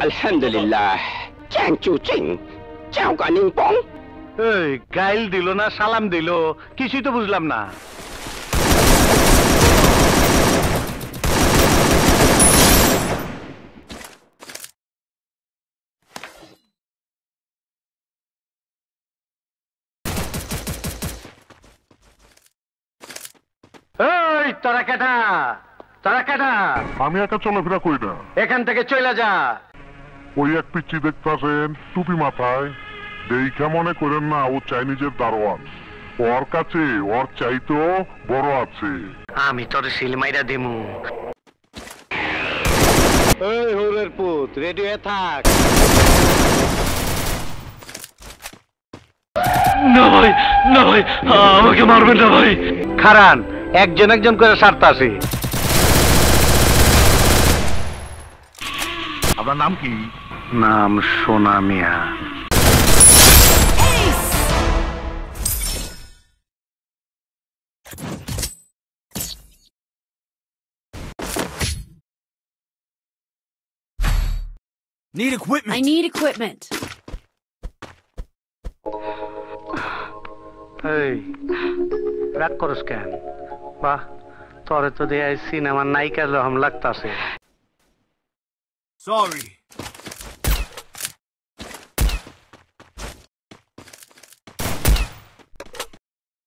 আলহামদুলিল্লাহ চ্যাং চু চিং চাও কা নিং পং। এই গাইল দিল না সালাম দিল কিছুই তো বুঝলাম না। এই তোরা কেটা আমি একা চলাফেরা করি না। এখান থেকে চলে যা। ওই এক পিচ্ছি দেখতাছেন টুপি মাথায়, দেখা মনে করেন না ও চাইনিজের দারোয়ান। ওর কাছে ওর চাইতো বড় আছে। আমি তোর সিলমাইরা দিমু। এই হোরের পুত রেডি হয়ে থাক। না ভাই আমাকে মারবেন না ভাই। খারান একজন একজন করে সারতাছি। আপনার নাম কি? নাম সোনা মিয়া। I need equipment. এই রাগ করস কেন? বাহ তোরে তো দিয়ে সিনেমার নায়িকার রকম লাগতাছে। Sorry.